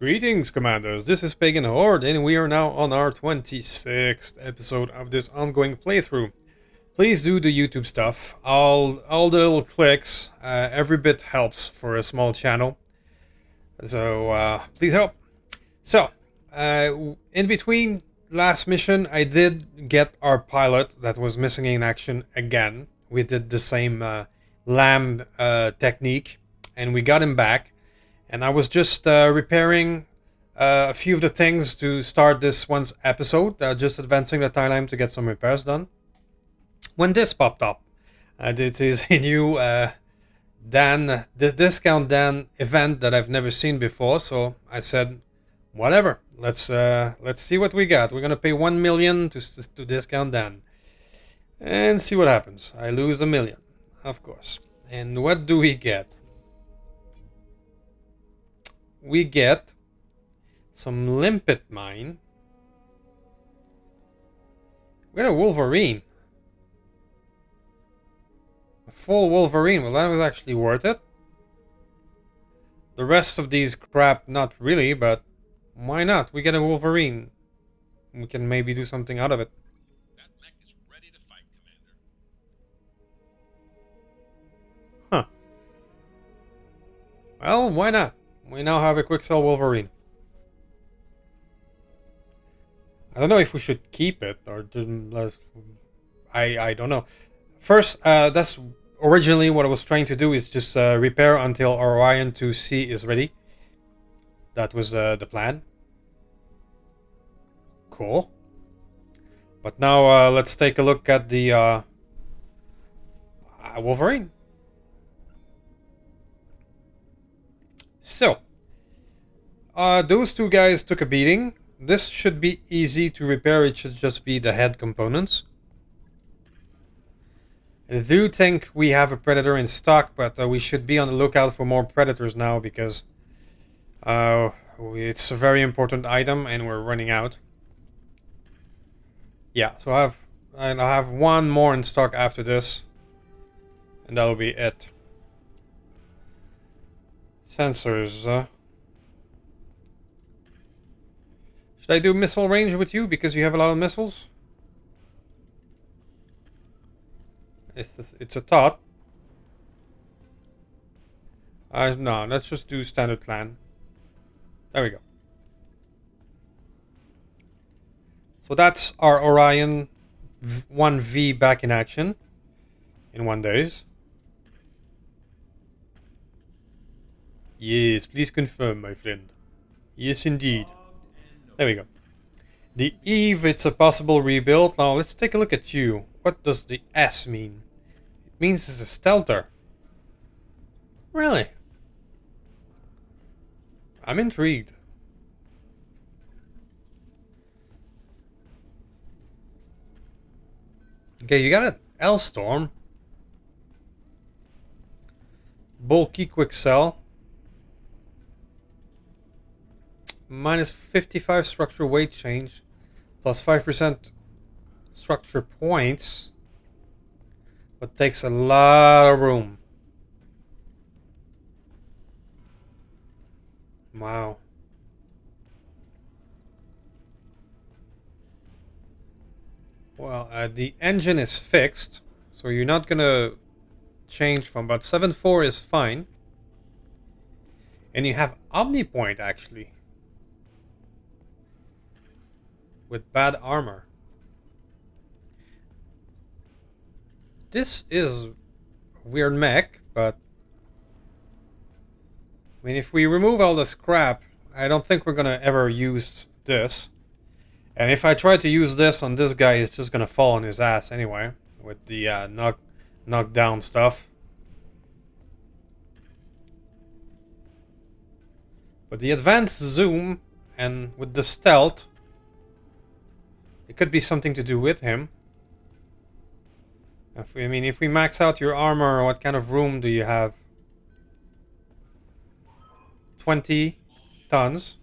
Greetings, Commanders. This is Pagan Horde, and we are now on our 26th episode of this ongoing playthrough. Please do the YouTube stuff. All the little clicks, every bit helps for a small channel. So please help. So, in between last mission, I did get our pilot that was missing in action again. We did the same lamb technique, and we got him back. And I was just repairing a few of the things to start this one's episode, just advancing the timeline to get some repairs done. When this popped up, it is a new the discount Dan event that I've never seen before. So I said, whatever, let's see what we got. We're gonna pay 1 million to discount Dan, and see what happens. I lose 1 million, of course. And what do we get? We get some limpet mine. We got a Wolverine. A full Wolverine. Well, that was actually worth it. The rest of these crap, not really, but why not? We get a Wolverine. We can maybe do something out of it. That mech is ready to fight, Commander. Huh. Well, why not? We now have a Quicksell Wolverine. I don't know if we should keep it or I don't know. First, that's originally what I was trying to do, is just repair until Orion 2C is ready. That was the plan. Cool. But now let's take a look at the Wolverine. So, those two guys took a beating. This should be easy to repair. It should just be the head components. I do think we have a Predator in stock, but we should be on the lookout for more Predators now, because it's a very important item and we're running out. Yeah, so I'll have one more in stock after this, and that'll be it. Sensors. Should I do missile range with you because you have a lot of missiles? It's a thought. No, let's just do standard clan. There we go. So that's our Orion 1V back in action in 1 days. Yes, please confirm, my friend. Yes, indeed. There we go. The Eve, it's a possible rebuild. Now, let's take a look at you. What does the S mean? It means it's a stealther. Really? I'm intrigued. Okay, you got an L-Storm. Bulky Quicksell. Minus 55 structure weight change, plus 5% structure points, but takes a lot of room. Wow. Well, the engine is fixed, so you're not gonna change from, but 7.4 is fine. And you have Omnipoint, actually, with bad armor. This is a weird mech, but I mean, if we remove all the scrap, I don't think we're gonna ever use this. And if I try to use this on this guy, it's just gonna fall on his ass anyway, with the knockdown stuff. But the advanced zoom and with the stealth, it could be something to do with him. If we max out your armor, what kind of room do you have? 20 tons.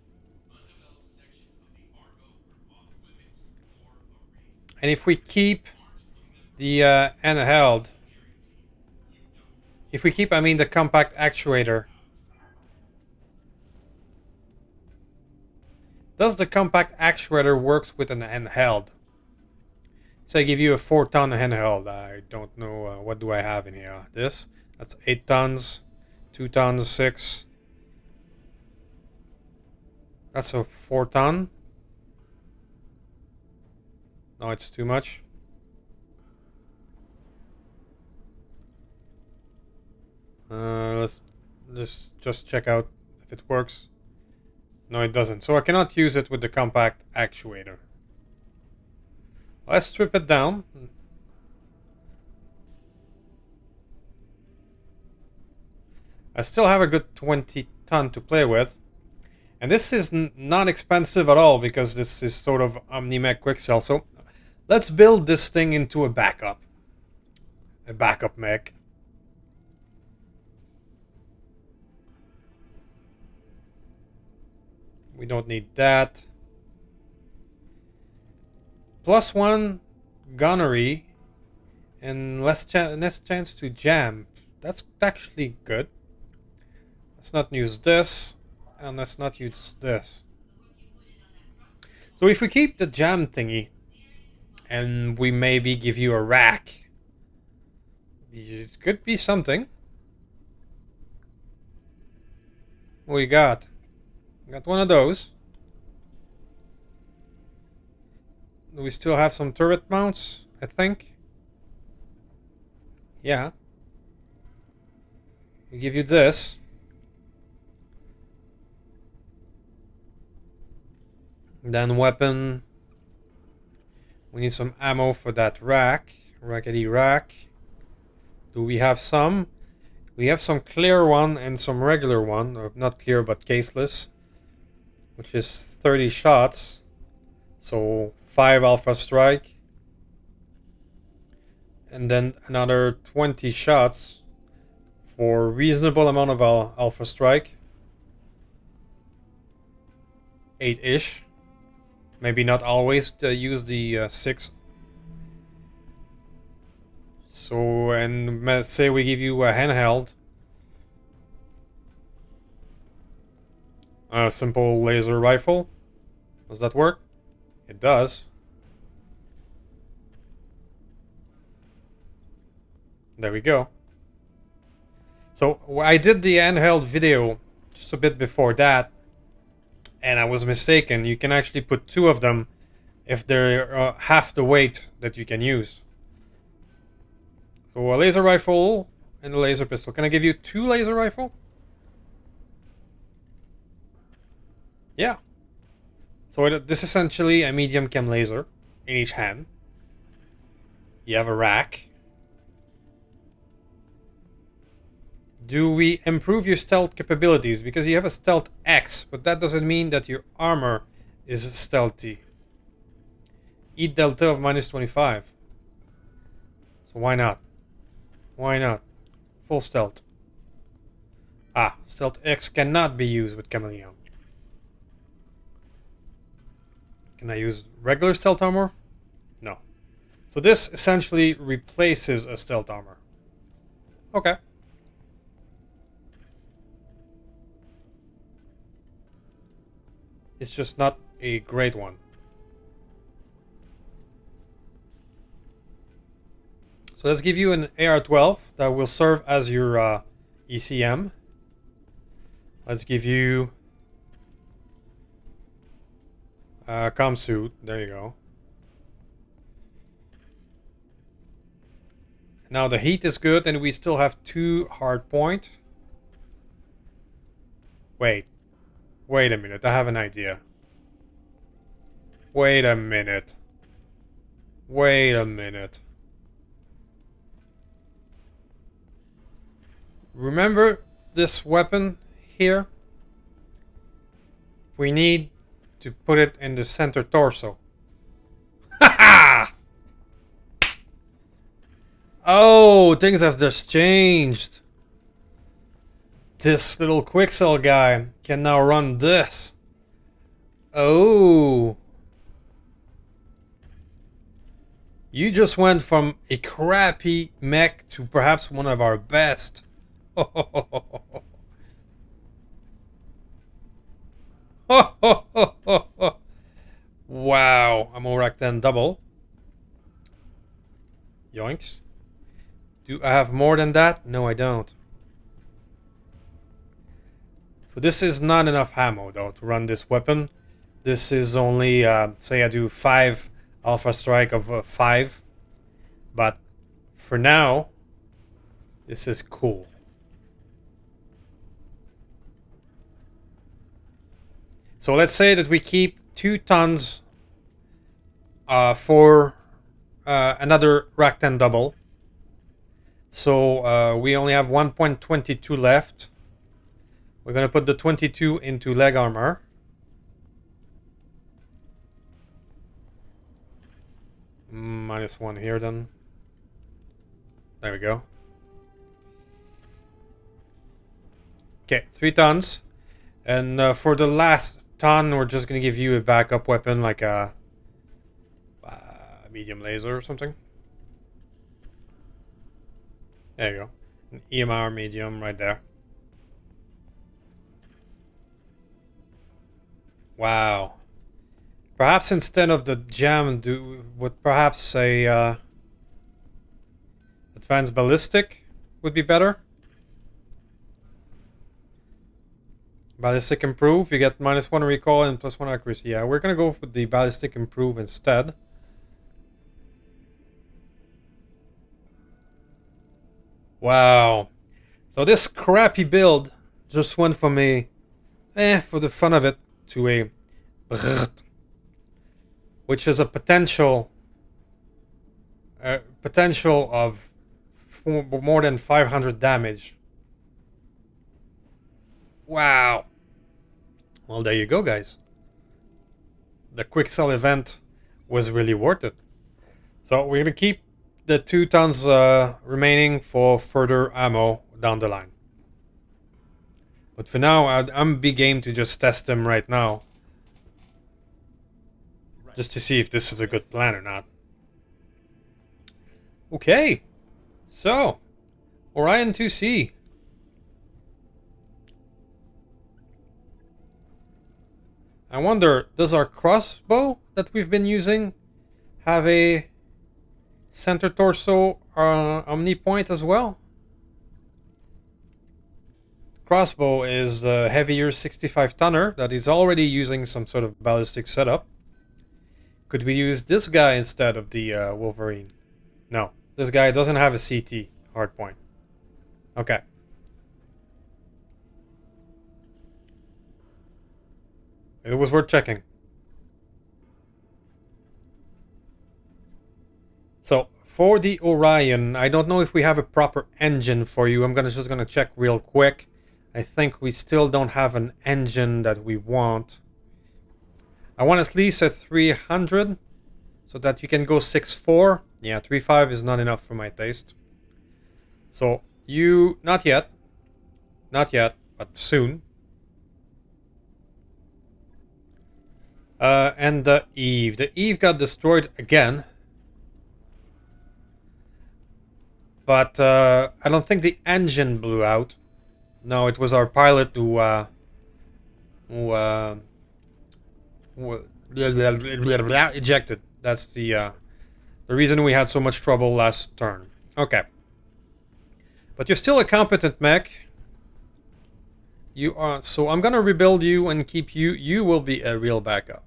And if we keep the handheld, if we keep, the compact actuator, Does the compact actuator works with an handheld? So I give you a 4-ton handheld. I don't know what do I have in here. This, that's 8 tons, 2 tons, 6. That's a 4-ton. No, it's too much. Let's just check out if it works. No, it doesn't. So I cannot use it with the compact actuator. Let's strip it down. I still have a good 20-ton to play with. And this is not expensive at all because this is sort of OmniMech quick sell. So let's build this thing into a backup. A backup mech. We don't need that. +1 gunnery and less chance to jam. That's actually good. Let's not use this, and let's not use this. So if we keep the jam thingy, and we maybe give you a rack, it could be something. What we got? Got one of those. Do we still have some turret mounts, I think? Yeah. We give you this. Then weapon. We need some ammo for that rack. Rackety rack. Do we have some? We have some clear one and some regular one. Or not clear, but caseless. Which is 30 shots. So 5 alpha strike. And then another 20 shots for a reasonable amount of alpha strike. 8-ish. Maybe not always to use the 6. So, and let's say we give you a handheld. A simple laser rifle. Does that work? It does. There we go. So I did the handheld video just a bit before that, and I was mistaken. You can actually put 2 of them if they're half the weight that you can use. So a laser rifle and a laser pistol. Can I give you 2 laser rifle? Yeah. So this is essentially a medium chem laser in each hand. You have a rack. Do we improve your stealth capabilities? Because you have a stealth X, but that doesn't mean that your armor is stealthy. Eat delta of -25. So why not? Why not? Full stealth. Ah, stealth X cannot be used with chameleon. Can I use regular stealth armor? No. So this essentially replaces a stealth armor. Okay. It's just not a great one. So let's give you an AR-12 that will serve as your ECM. Let's give you comm suit. There you go. Now the heat is good, and we still have 2 hard point. Wait a minute. I have an idea. Wait a minute. Remember this weapon here? We need to put it in the center torso. Ha! Oh, things have just changed. This little Quicksell guy can now run this. Oh. You just went from a crappy mech to perhaps one of our best. ammo rack 10 double. Yoinks. Do I have more than that? No, I don't. So this is not enough ammo though to run this weapon. This is only, say I do 5 alpha strike of 5. But for now, this is cool. So let's say that we keep 2 tons for another rack 10 double. So we only have 1.22 left. We're gonna put the 22 into leg armor. -1 here then. There we go. Okay, 3 tons. And for the last ton, we're just gonna give you a backup weapon like a medium laser or something. There you go. An EMR medium right there. Wow. Perhaps instead of the jam, would perhaps a advanced ballistic would be better. Ballistic improve, you get -1 recoil and +1 accuracy. Yeah, we're gonna go with the ballistic improve instead. Wow. So this crappy build just went from a for the fun of it to a which is a potential of more than 500 damage. Wow. Well, there you go, guys. The quick sell event was really worth it. So we're gonna keep the 2 tons remaining for further ammo down the line. But for now, I'm big game to just test them right now. Just to see if this is a good plan or not. Okay. So, Orion 2C. I wonder, does our crossbow that we've been using have a center torso omni point as well? Crossbow is a heavier 65 tonner that is already using some sort of ballistic setup. Could we use this guy instead of the Wolverine? No, this guy doesn't have a CT hardpoint. Okay. It was worth checking. So for the Orion, I don't know if we have a proper engine for you. I'm just gonna check real quick. I think we still don't have an engine that we want. I want at least a 300 so that you can go 6.4. Yeah, 3.5 is not enough for my taste. So you, not yet, but soon. And the Eve. The Eve got destroyed again. But I don't think the engine blew out. No, it was our pilot who ejected. That's the reason we had so much trouble last turn. Okay. But you're still a competent mech. You are, so I'm gonna rebuild you and keep you. You will be a real backup.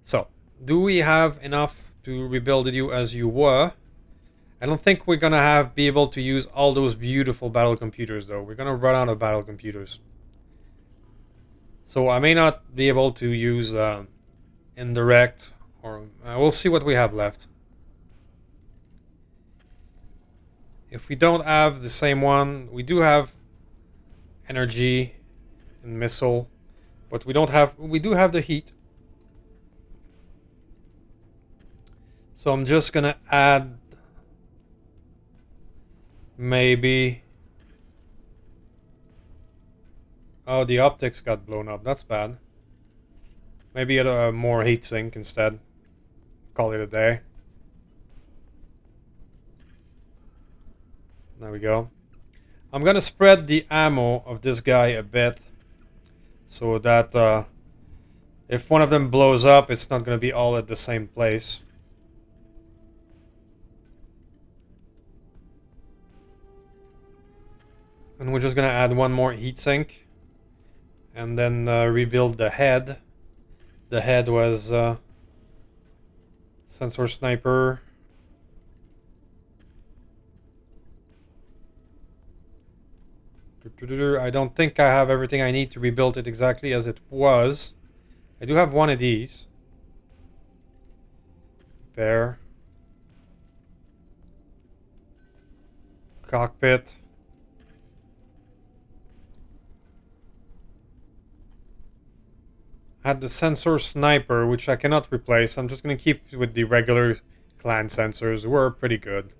So, do we have enough to rebuild you as you were? I don't think we're gonna be able to use all those beautiful battle computers though. We're gonna run out of battle computers. So I may not be able to use indirect, or we'll see what we have left. If we don't have the same one, we do have energy and missile, but we do have the heat. So I'm just gonna add maybe. Oh, the optics got blown up. That's bad. Maybe a more heatsink instead. Call it a day. There we go. I'm gonna spread the ammo of this guy a bit so that If one of them blows up, it's not going to be all at the same place. And we're just going to add one more heatsink. And then rebuild the head. The head was sensor sniper. I don't think I have everything I need to rebuild it exactly as it was. I do have one of these. There. Cockpit. I had the sensor sniper, which I cannot replace. I'm just going to keep with the regular clan sensors. We're pretty good.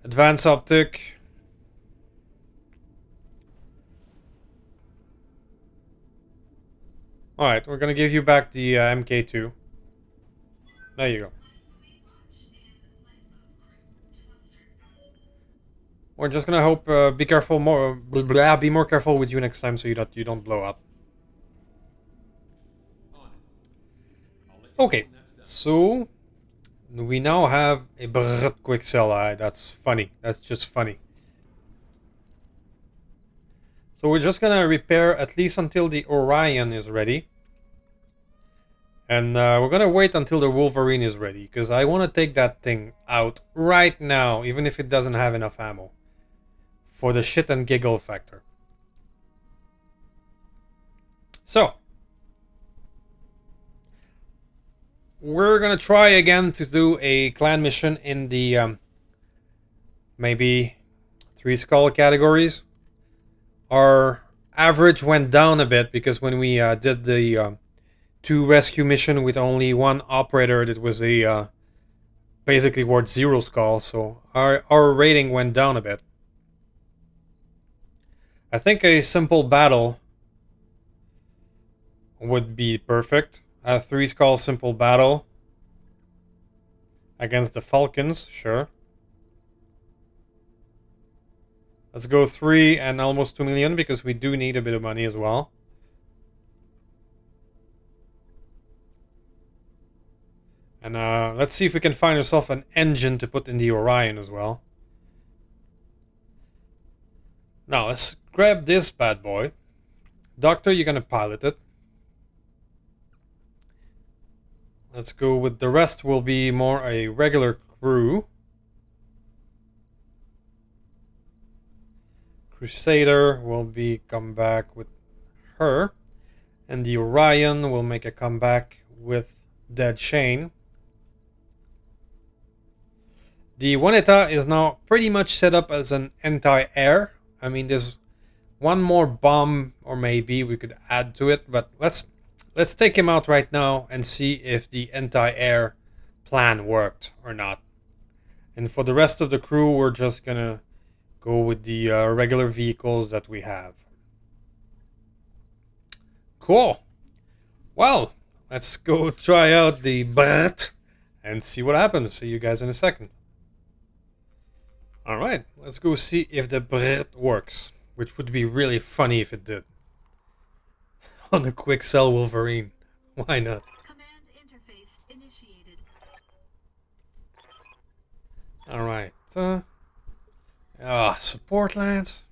Advanced optic. Alright, we're gonna give you back the MK2. There you go. We're just gonna hope, be careful more, be more careful with you next time so you don't blow up. Okay, so we now have a quick sell. That's funny. That's just funny. So we're just gonna repair at least until the Orion is ready. And we're gonna wait until the Wolverine is ready, because I want to take that thing out right now, even if it doesn't have enough ammo. For the shit and giggle factor. So. We're gonna try again to do a clan mission in the maybe 3 skull categories. Our average went down a bit because when we did the 2 rescue mission with only 1 operator, it was a basically worth 0 skull, so our rating went down a bit. I think a simple battle would be perfect. A 3 skull simple battle against the Falcons, sure. Let's go 3 and almost 2 million because we do need a bit of money as well. And let's see if we can find ourselves an engine to put in the Orion as well. Now let's grab this bad boy. Doctor, you're gonna pilot it. Let's go with the rest will be more a regular crew. Crusader will be come back with her. And the Orion will make a comeback with Dead Shane. The Juanita is now pretty much set up as an anti-air. I mean, there's one more bomb, or maybe we could add to it, but let's take him out right now and see if the anti-air plan worked or not. And for the rest of the crew, we're just gonna go with the regular vehicles that we have. Cool. Well, let's go try out the Brat and see what happens. See you guys in a second. Alright, let's go see if the Brat works. Which would be really funny if it did. On the quick sell Wolverine. Why not? Command interface initiated. Alright. Support lands?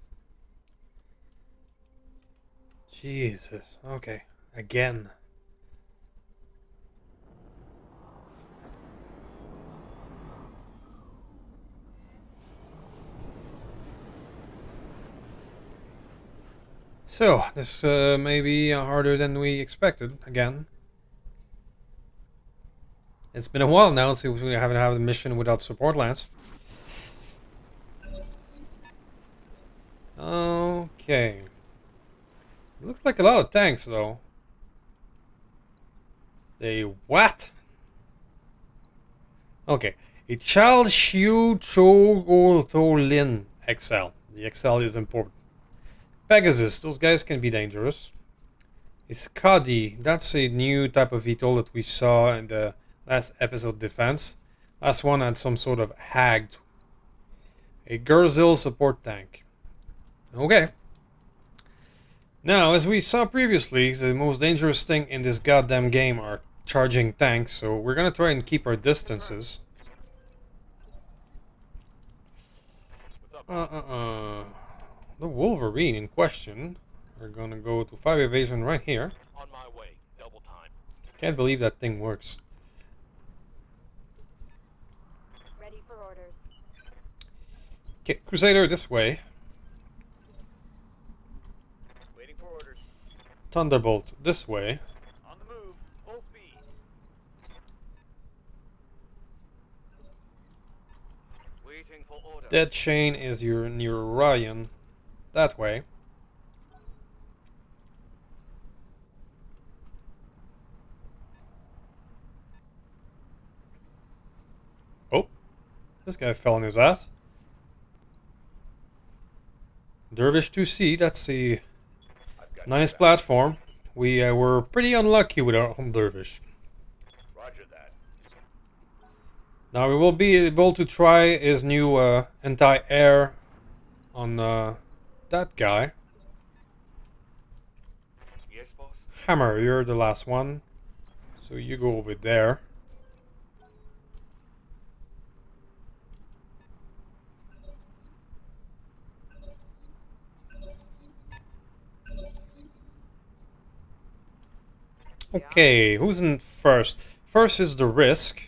Jesus. Okay. Again. So, this may be harder than we expected, again. It's been a while now since we haven't had a mission without support lands. Okay. Looks like a lot of tanks, though. They what? Okay. A Child Shu Cho To Lin XL. The XL is important. Pegasus, those guys can be dangerous. Iskadi, that's a new type of VTOL that we saw in the last episode defense. Last one had some sort of hagged. A Gurzil support tank. Okay. Now, as we saw previously, the most dangerous thing in this goddamn game are charging tanks, so we're gonna try and keep our distances. The Wolverine in question. We're gonna go to 5 evasion right here. On my way. Double time. Can't believe that thing works. Ready for orders. Okay, Crusader this way. Waiting for orders. Thunderbolt this way. On the move. Full speed. Waiting for orders. Dead Chain is your near Ryan. That way. Oh, this guy fell on his ass. Dervish 2C, that's a I've got nice you back. platform. We were pretty unlucky with our own Dervish. Roger that. Now we will be able to try his new anti-air on that guy. Yes, boss. Hammer, you're the last one. So you go over there. Okay, who's in first? First is the Risk.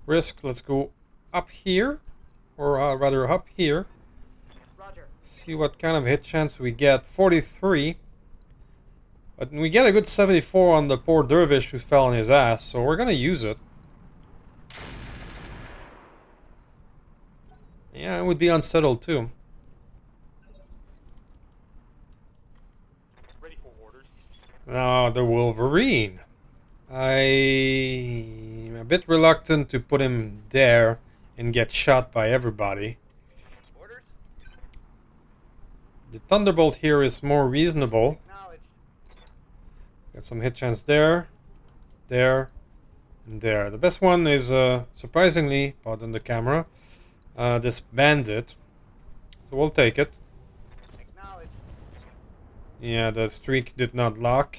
Risk, let's go up here. Or rather up here. Roger. See what kind of hit chance we get. 43. But we get a good 74 on the poor Dervish who fell on his ass. So we're gonna use it. Yeah, it would be unsettled too. Ready for orders. Now the Wolverine. I'm a bit reluctant to put him there and get shot by everybody. Orders. The Thunderbolt here is more reasonable. Acknowledged. Got some hit chance there, there, and there. The best one is surprisingly, pardon the camera, this Bandit. So we'll take it. Acknowledged. Yeah, the streak did not lock.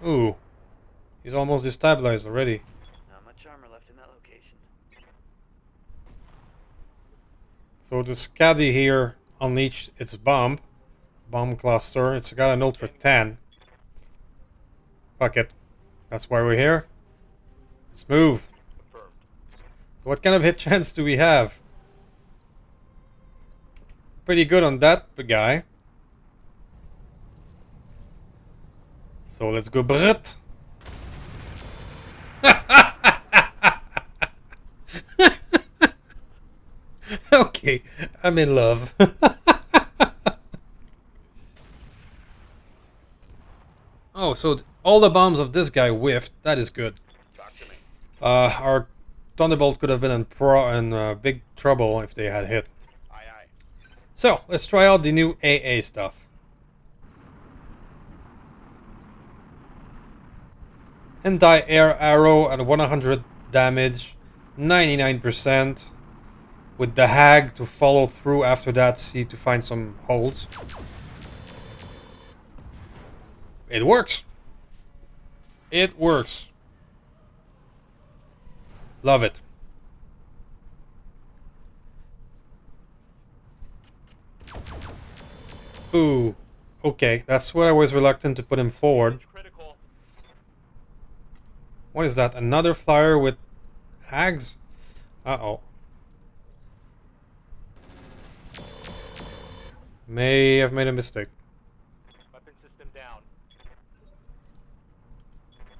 Ooh, he's almost destabilized already. Not much armor left in that location. So the Scuddy here unleashed its bomb cluster. It's got an Ultra 10. Fuck it. That's why we're here. Let's move. Confirmed. What kind of hit chance do we have? Pretty good on that guy. So let's go Brit. Okay, I'm in love. Oh, so all the bombs of this guy whiffed. That is good. Talk to me. Our Thunderbolt could have been in big trouble if they had hit. Aye, aye. So, let's try out the new AA stuff. Anti-air arrow at 100 damage, 99%. With the hag to follow through after that, see to find some holes. It works. It works. Love it. Ooh. Okay, that's why I was reluctant to put him forward. Critical. What is that? Another flyer with hags? Uh-oh. May have made a mistake. Weapon system down.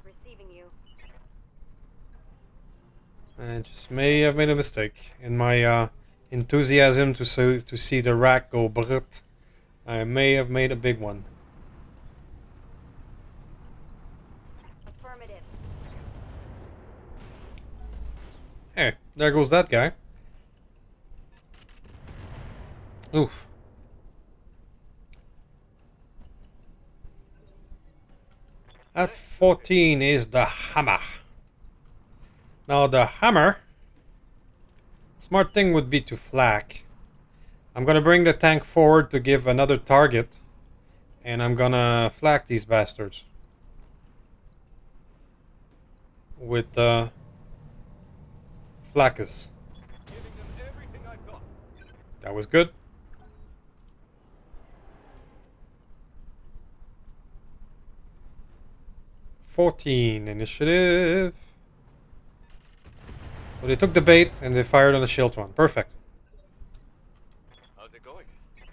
Receiving you. I just may have made a mistake in my enthusiasm to see the rack go brrrt. I may have made a big one. Affirmative. Hey, there goes that guy. Oof. At 14 is the hammer. Now the hammer. Smart thing would be to flak. I'm gonna bring the tank forward to give another target. And I'm gonna flak these bastards. With flackers. Giving them everything I've got. That was good. $14 initiative. So they took the bait and they fired on the shield one. Perfect. How's it going?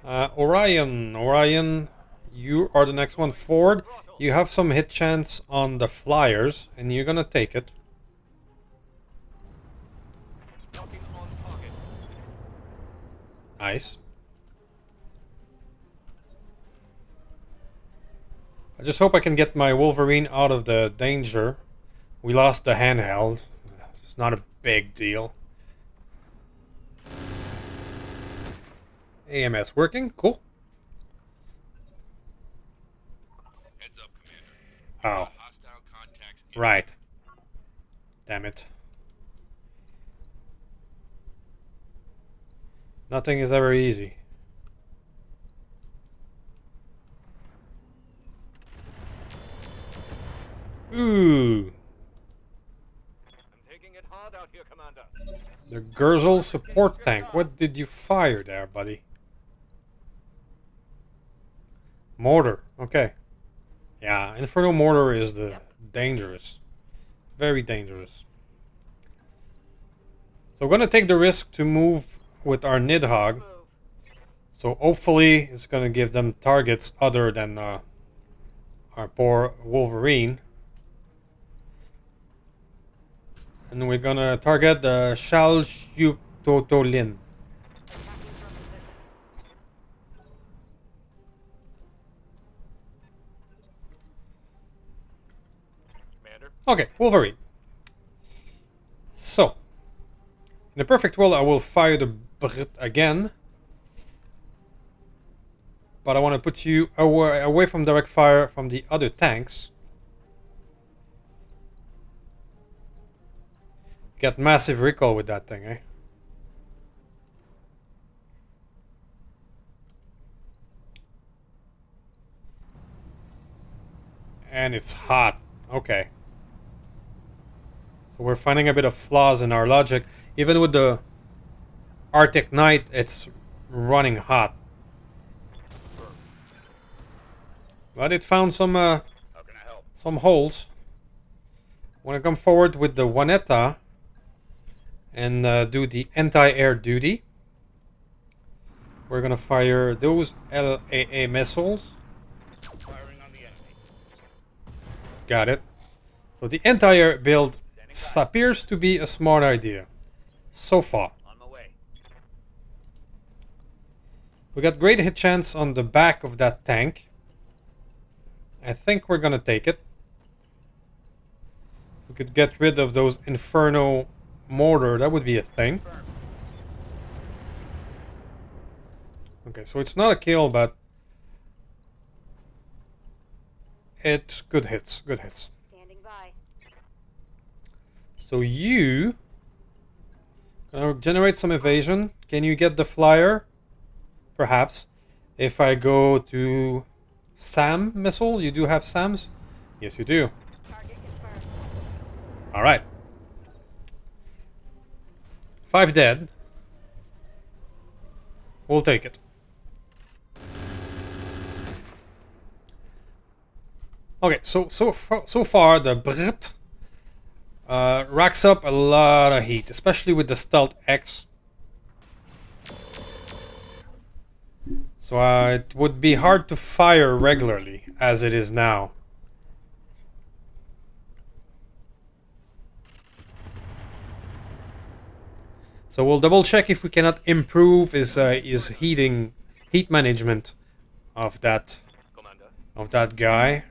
Orion, you are the next one forward. You have some hit chance on the flyers, and you're gonna take it. Knocking on target. Nice. I just hope I can get my Wolverine out of the danger. We lost the handheld. It's not a big deal. AMS working. Cool. Heads up, Commander. Oh, Hostile contacts. right. Damn it. Nothing is ever easy. Ooh. I'm taking it hard out here, Commander. The Gurzel support tank. What did you fire there, buddy? Mortar. Okay. Yeah, Inferno Mortar is the dangerous. Very dangerous. So we're gonna take the risk to move with our Nidhogg. Move. So hopefully it's gonna give them targets other than our poor Wolverine. And we're gonna target the Shalshutotolin. Attacking from position. Commander, Okay, Wolverine. So, in a perfect world, I will fire the Brit again. But I want to put you away from direct fire from the other tanks. Get massive recoil with that thing, eh? And it's hot. Okay. So we're finding a bit of flaws in our logic. Even with the Arctic Knight, it's running hot. But it found some how can I help? some holes. Want to come forward with the Wanetta and do the anti-air duty. We're gonna fire those LAA missiles. Firing on the enemy. Got it. So the anti-air build appears to be a smart idea. So far. On my way. We got great hit chance on the back of that tank. I think we're gonna take it. We could get rid of those Inferno Mortar, that would be a thing. Okay, so it's not a kill, but it's good hits, good hits. Standing by. So you generate some evasion. Can you get the flyer? Perhaps. If I go to SAM missile, you do have SAMs? Yes, you do. Target confirmed. All right. 5 dead. We'll take it. Okay, so far the Brit racks up a lot of heat, especially with the Stealth X. So it would be hard to fire regularly as it is now. So we'll double check if we cannot improve his heat management of that Commander. guy.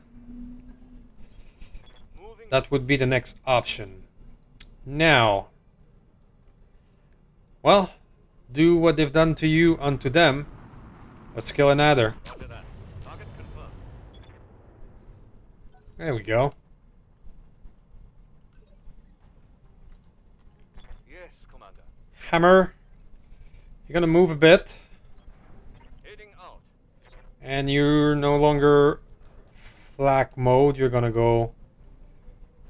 Moving. That would be the next option. Now, well, do what they've done to you unto them. Let's kill another. Roger that. Target confirmed. There we go. hammer. You're gonna move a bit. Heading out. And you're no longer flak mode. You're gonna go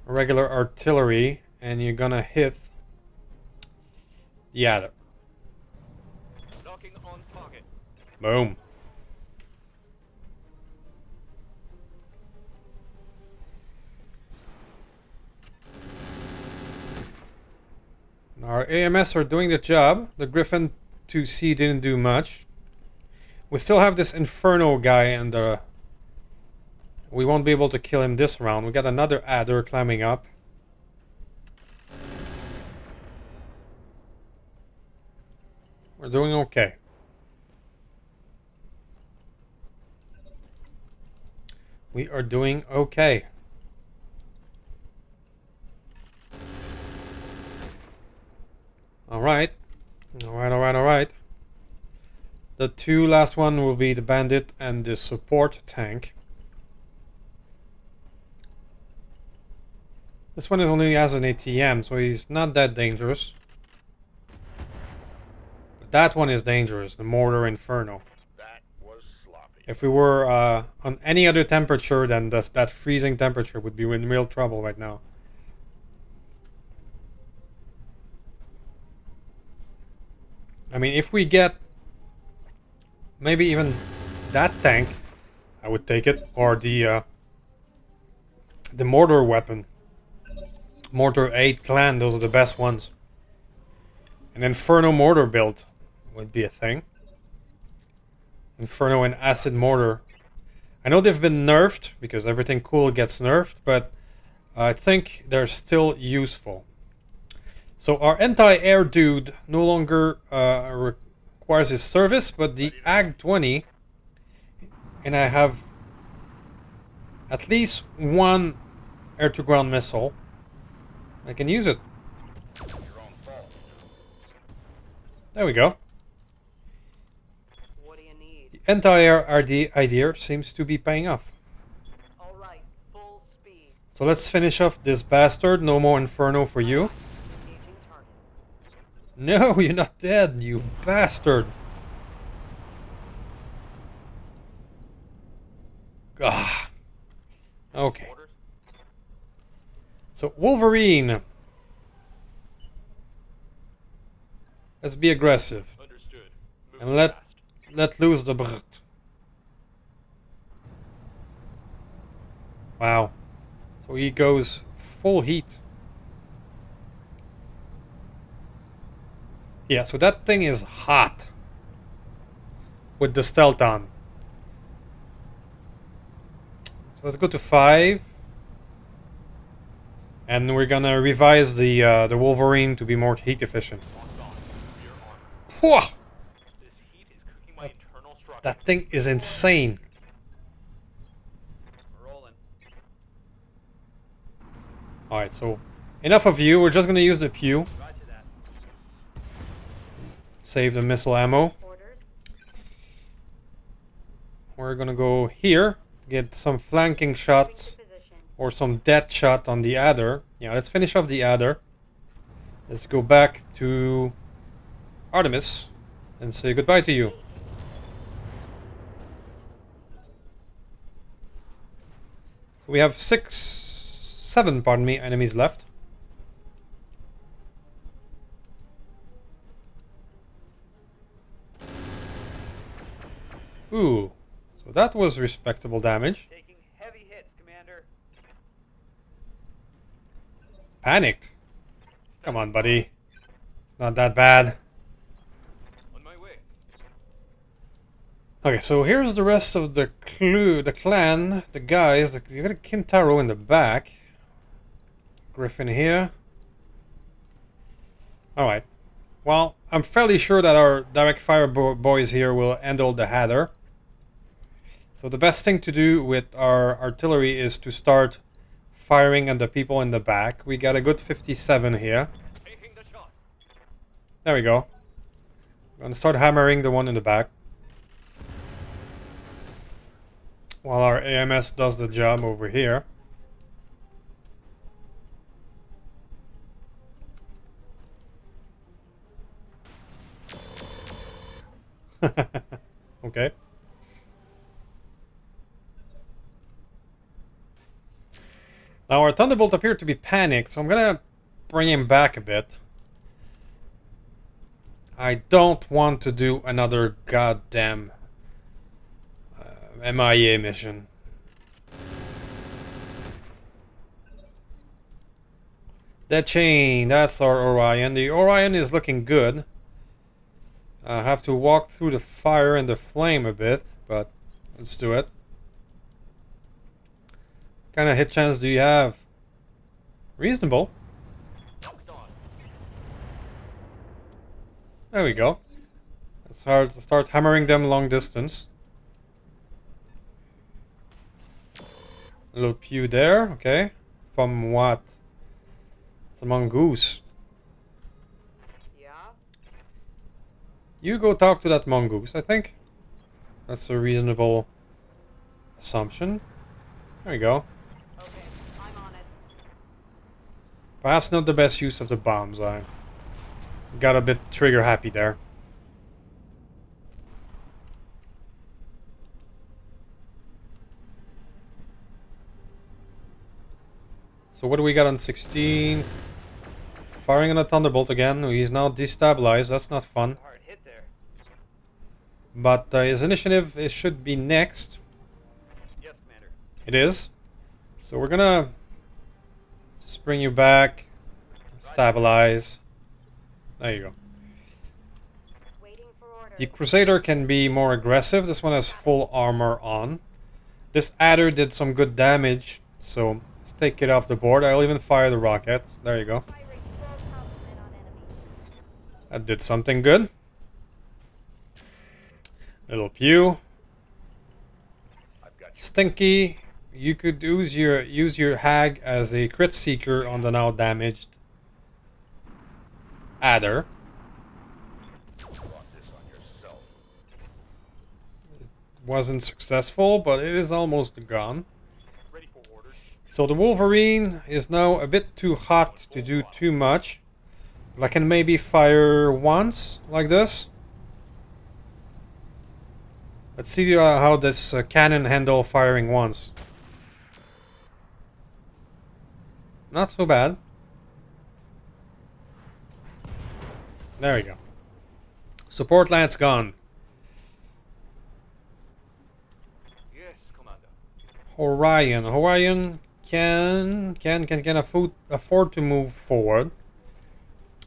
regular artillery. And you're gonna hit the adder. Locking on target. Boom. Our AMS are doing the job. The Griffin 2C didn't do much. We still have this Inferno guy and we won't be able to kill him this round. We got another adder climbing up. We're doing okay. We are doing okay. Alright. Alright. The two last one will be the bandit and the support tank. This one is only has an ATM, so he's not that dangerous. But that one is dangerous, the Mortar Inferno. That was sloppy. If we were on any other temperature, then that freezing temperature would be in real trouble right now. I mean, if we get maybe even that tank, I would take it, or the mortar weapon, Mortar 8 Clan. Those are the best ones. An Inferno mortar build would be a thing. Inferno and acid mortar. I know they've been nerfed because everything cool gets nerfed, but I think they're still useful. So our anti-air dude no longer requires his service, but the AG-20, and I have at least one air-to-ground missile. I can use it. There we go. What do you need? The anti-air idea seems to be paying off. All right, full speed. So let's finish off this bastard. No more Inferno for you. Engaging target. No, you're not dead, you bastard. Gah. Okay. Orders. So Wolverine. Let's be aggressive Understood. and let loose the brute. Wow. So he goes full heat. Yeah, so that thing is hot with the stealth on. So let's go to 5. And we're gonna revise the Wolverine to be more heat efficient. Pwah! This heat is cooking my internal structure. That thing is insane. Rolling. Alright, so enough of you. We're just gonna use the pew. Roger that. Save the missile ammo. Orders. We're gonna go here. Get some flanking shots. Position. Or some death shot on the adder. Yeah, let's finish off the adder. Let's go back to Artemis and say goodbye to you. So we have 7, pardon me, enemies left. Ooh, so that was respectable damage. Taking heavy hits, Commander. Panicked. Come on, buddy. It's not that bad. On my way. Okay, so here's the rest of the clan, the guys. You got a Kintaro in the back. Griffin here. Alright. Well, I'm fairly sure that our direct fire boys here will handle the Hadder. So the best thing to do with our artillery is to start firing at the people in the back. We got a good 57 here. Taking the shot. There we go. I'm gonna start hammering the one in the back. While our AMS does the job over here. Okay. Now our Thunderbolt appeared to be panicked, so I'm gonna bring him back a bit. I don't want to do another goddamn MIA mission. That chain, that's our Orion. The Orion is looking good. I have to walk through the fire and the flame a bit, but let's do it. What kind of hit chance do you have? Reasonable. There we go. Let's start hammering them long distance. A little pew there, okay. From what? It's a mongoose. Yeah? You go talk to that mongoose, I think. That's a reasonable assumption. There we go. Okay, I'm on it. Perhaps not the best use of the bombs. I got a bit trigger happy there. So what do we got on 16? Firing on a Thunderbolt again. He's now destabilized. That's not fun. Hard hit there. But his initiative should be next. Yes, Commander. It is. So we're gonna just bring you back. Stabilize. There you go. Waiting for orders. The Crusader can be more aggressive. This one has full armor on. This adder did some good damage, so let's take it off the board. I'll even fire the rockets. There you go. Firing full complement on enemy. That did something good. Little pew. I've got you. Stinky. You could use your hag as a crit seeker on the now damaged adder. You brought this on yourself. Wasn't successful, but it is almost gone. Ready for orders. So the Wolverine is now a bit too hot to do too much. But I can maybe fire once, like this. Let's see how this cannon handle firing once. Not so bad. There we go. Support lance gone. Yes, Commander. Orion can afford to move forward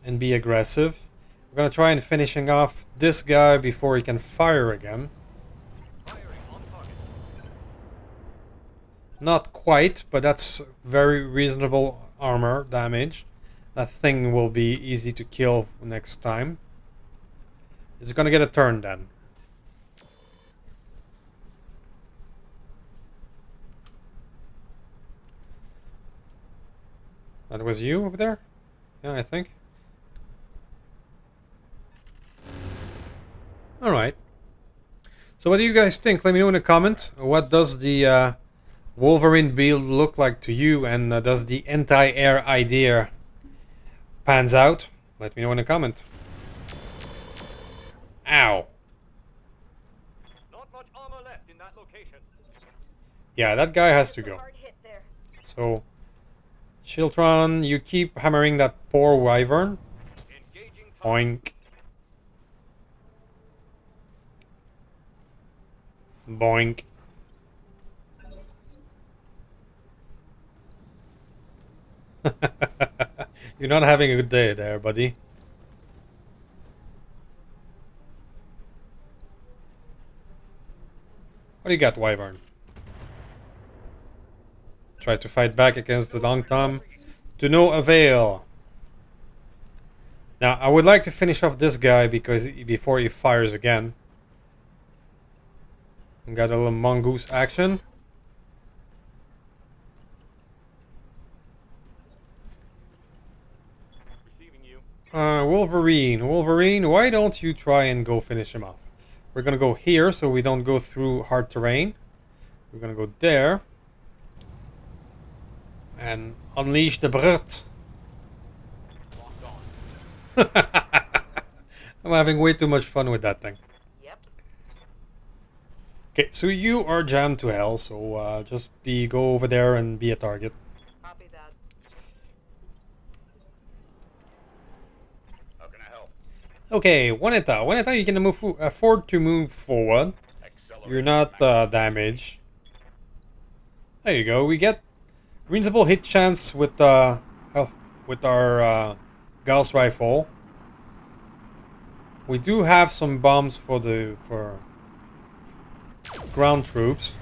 and be aggressive. We're gonna try and finishing off this guy before he can fire again. Firing on target. Not quite, but that's very reasonable armor damage. That thing will be easy to kill next time. Is it gonna get a turn then? That was you over there? Yeah, I think. Alright. So what do you guys think? Let me know in a comment. What does the Wolverine build look like to you? And does the anti-air idea pans out? Let me know in a comment. Ow. Not much armor left in that location. Yeah, that guy has to go. Hard hit there. So, Shiltron, you keep hammering that poor wyvern. Engaging target. Boink. Boink. You're not having a good day there, buddy. What do you got, wyvern? Try to fight back against the long tom. To no avail. Now, I would like to finish off this guy because before he fires again. Got a little mongoose action. Receiving you. Wolverine, why don't you try and go finish him off? We're gonna go here so we don't go through hard terrain. We're gonna go there. And unleash the Brit. Locked on. I'm having way too much fun with that thing. Yep. Okay, so you are jammed to hell, so just go over there and be a target. Copy that. How can I help? Okay, Juanita. Juanita, you can afford to move forward. Accelerate. You're not damaged. There you go. We get reasonable hit chance with our Gauss rifle. We do have some bombs for ground troops.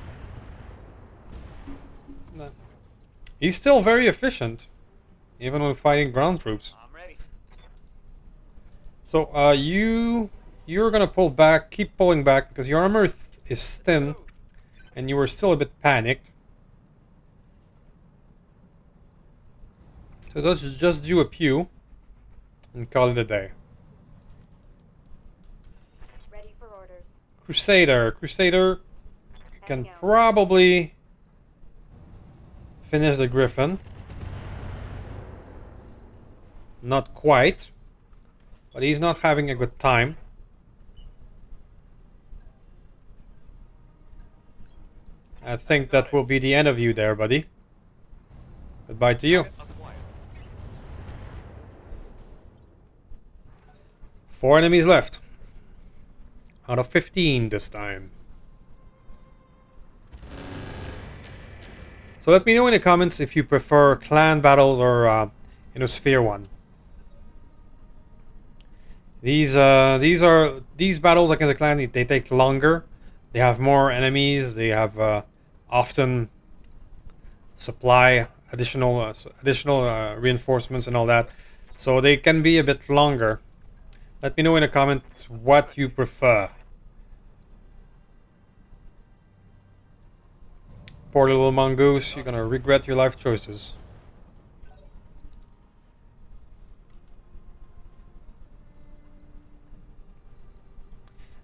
He's still very efficient, even when fighting ground troops. I'm ready. So you're gonna pull back, keep pulling back because your armor is thin, and you were still a bit panicked. So let's just do a pew and call it a day. Ready for orders. Crusader, you can probably finish the Griffin. Not quite, but he's not having a good time. I think that will be the end of you there, buddy. Goodbye to you. Acquired. 4 enemies left. Out of 15 this time. So let me know in the comments if you prefer clan battles or sphere one. These battles against the clan, they take longer. They have more enemies. They have often supply additional reinforcements and all that. So they can be a bit longer. Let me know in the comments what you prefer. Poor little mongoose, you're gonna regret your life choices.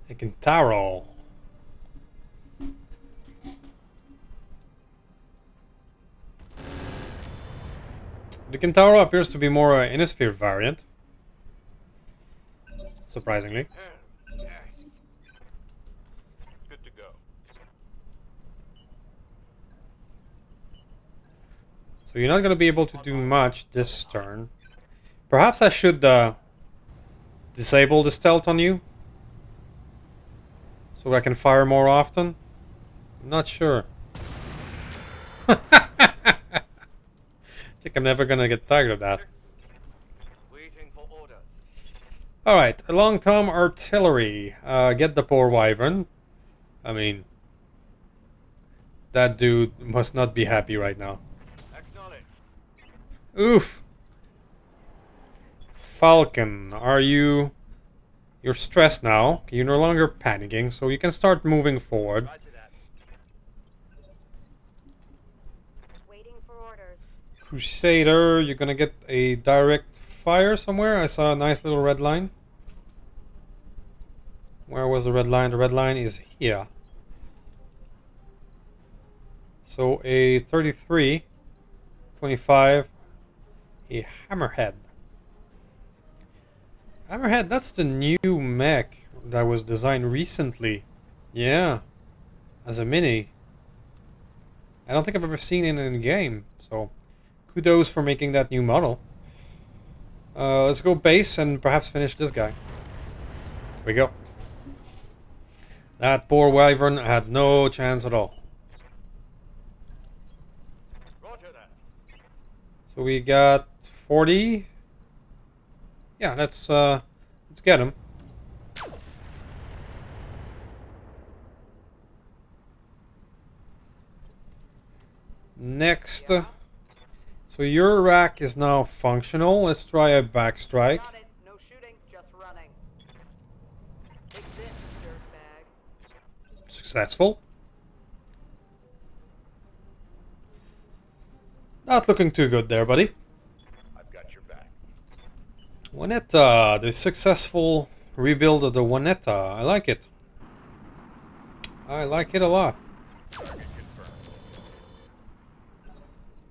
A Kintaro. The Kintaro appears to be more an Innisphere variant. Surprisingly. Good to go. So you're not going to be able to do much this turn. Perhaps I should disable the stealth on you, so I can fire more often. I'm not sure. I think I'm never going to get tired of that. Waiting for orders. Alright, a long Tom artillery. Get the poor wyvern. I mean, that dude must not be happy right now. Acknowledge. Oof. Falcon, you're stressed now. You're no longer panicking, so you can start moving forward. Roger that. Waiting for orders. Crusader, you're gonna get a direct fire somewhere. I saw a nice little red line. Where was the red line? The red line is here. So a 33, 25, a hammerhead. Hammerhead, that's the new mech that was designed recently. Yeah, as a mini. I don't think I've ever seen it in a game, so kudos for making that new model. Let's go base and perhaps finish this guy. Here we go. That poor wyvern had no chance at all. Roger that. So we got 40. Yeah, let's get him. Next. So your rack is now functional. Let's try a backstrike. Got it. No shooting, just running. Take this, dirtbag. Successful. Not looking too good there, buddy. I've got your back. Juanetta, the successful rebuild of the Juanetta. I like it. I like it a lot. Target confirmed.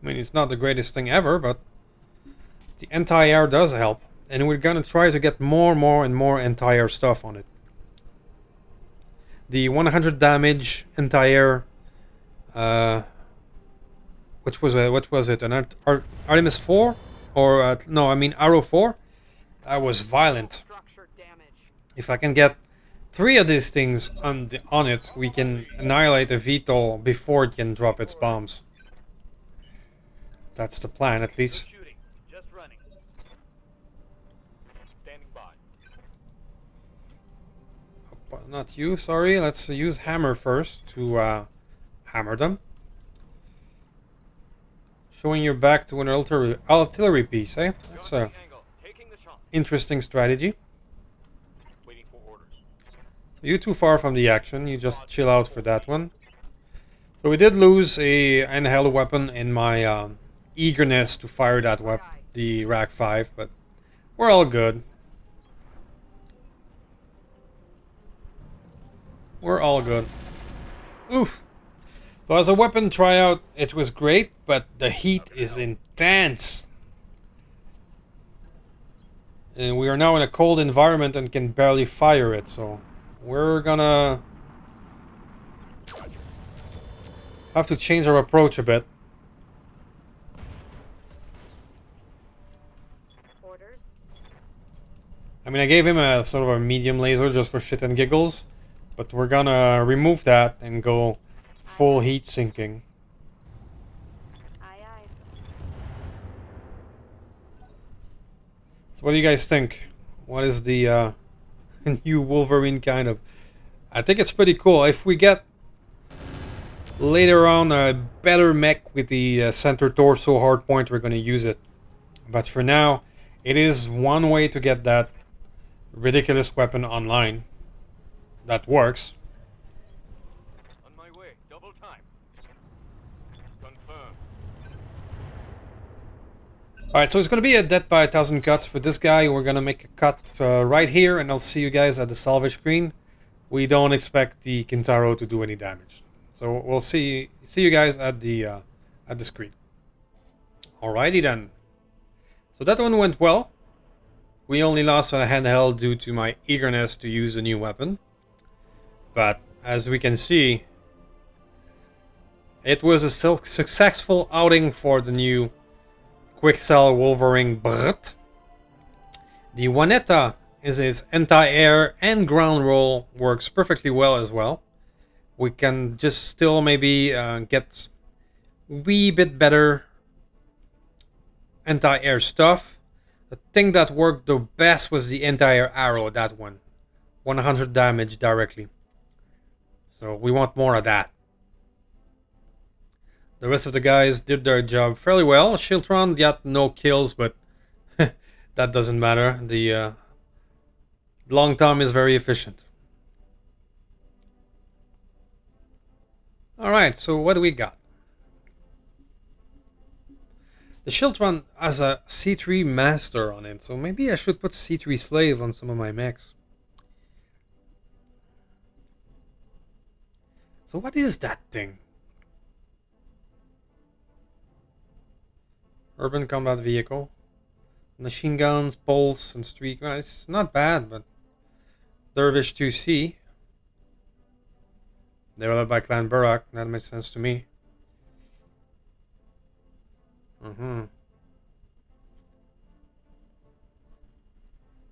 I mean, it's not the greatest thing ever, but the anti-air does help. And we're gonna try to get more and more anti-air stuff on it. the 100 damage entire. Which was it? An Artemis 4, or no? I mean Arrow 4. That was violent. Structure damage. If I can get 3 of these things on it, we can annihilate a VTOL before it can drop its bombs. That's the plan, at least. Shooting. Just running. Standing by. Not you, sorry. Let's use hammer first to hammer them. Showing your back to an artillery piece, eh? That's a Angle. Taking the shot. interesting strategy. Waiting for orders. So you're too far from the action. You just chill out for that one. So we did lose a handheld weapon in my eagerness to fire that weapon, the Rack 5, but we're all good. We're all good. Oof. So as a weapon tryout, it was great, but the heat is intense. And we are now in a cold environment and can barely fire it, so we're gonna have to change our approach a bit. Orders. I mean, I gave him a sort of a medium laser just for shit and giggles, but we're gonna remove that and go full heat sinking. Aye, aye. So what do you guys think? What is the new Wolverine kind of? I think it's pretty cool. If we get later on a better mech with the center torso hardpoint, we're going to use it. But for now, it is one way to get that ridiculous weapon online. That works. On my way. Double time. Confirm. Alright, so it's going to be a death by 1,000 cuts for this guy. We're going to make a cut right here, and I'll see you guys at the salvage screen. We don't expect the Kintaro to do any damage. So we'll see you guys at the screen. Alrighty then. So that one went well. We only lost a handheld due to my eagerness to use a new weapon. But as we can see, it was a successful outing for the new Quicksell Wolverine Brut. The Juanetta is his anti-air and ground roll works perfectly well as well. We can just still maybe get a wee bit better anti-air stuff. The thing that worked the best was the anti-air arrow, that one. 100 damage directly. So we want more of that. The rest of the guys did their job fairly well. Shiltron got no kills, but that doesn't matter. The Long Tom is very efficient. Alright, so what do we got? The Shiltron has a C3 Master on it, so maybe I should put C3 Slave on some of my mechs. So what is that thing? Urban combat vehicle. Machine guns, pulse, and streak. Well, it's not bad, but Dervish 2C. Developed by Clan Burak. That makes sense to me.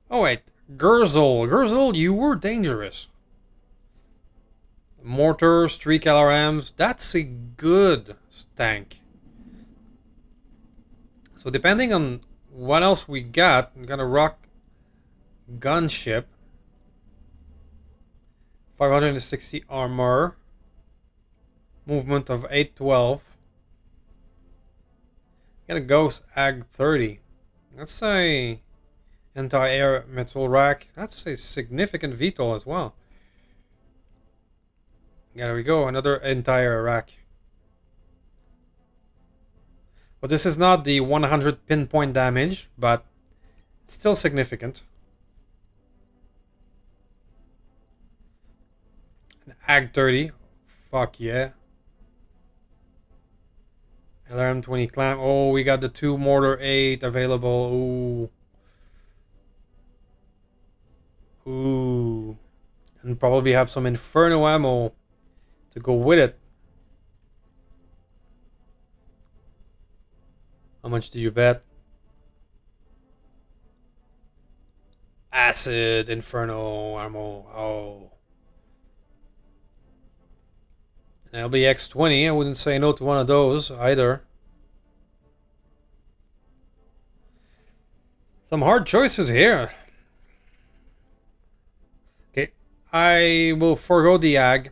Oh wait, Gurzel. Gurzel, you were dangerous. Mortar, streak LRMs. That's a good tank. So depending on what else we got, I'm gonna rock gunship. 560 armor. Movement of 812. Got a Ghost Ag 30. That's a anti-air metal rack. That's a significant VTOL as well. There we go, another anti-air rack. Well, this is not the 100 pinpoint damage, but it's still significant. An Ag 30. Fuck yeah. LRM 20 clamp. Oh, we got the 2 mortar 8 available. Ooh. Ooh. and probably have some Inferno ammo to go with it. How much do you bet? Acid Inferno ammo. Oh. An LBX-20. I wouldn't say no to one of those either. Some hard choices here. Okay, I will forego the AG.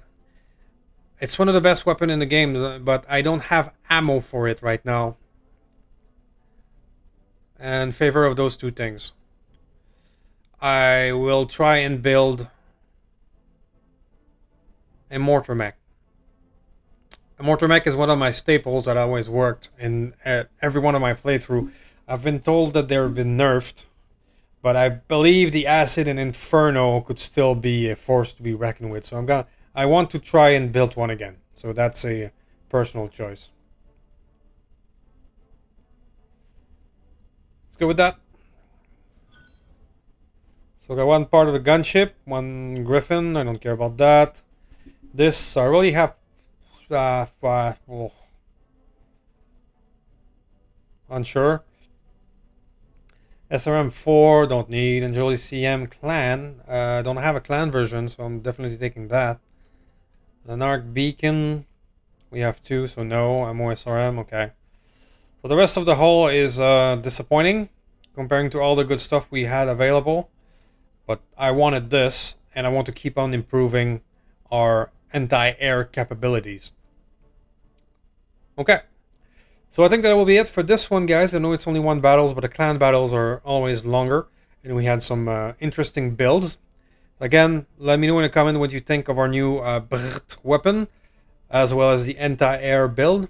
It's one of the best weapons in the game, but I don't have ammo for it right now. In favor of those two things. I will try and build a mortar mech. A mortar mech is one of my staples that always worked in every one of my playthrough. I've been told that they've been nerfed, but I believe the acid and Inferno could still be a force to be reckoned with. So I want to try and build one again. So that's a personal choice. Let's go with that. So I got one part of the gunship, one Griffin. I don't care about that. This I really have. Unsure. SRM4 don't need. Anjali CM clan. Don't have a clan version, so I'm definitely taking that. An arc beacon. We have 2, so no. I'm SRM. Okay. So the rest of the hull is disappointing comparing to all the good stuff we had available. But I wanted this, and I want to keep on improving our anti-air capabilities. Okay. So I think that will be it for this one, guys. I know it's only one battles, but the clan battles are always longer. And we had some interesting builds. Again, let me know in the comment what you think of our new weapon, as well as the anti-air build.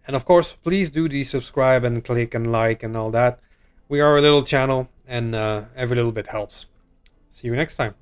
And of course, please do subscribe and click and like and all that. We are a little channel, and every little bit helps. See you next time.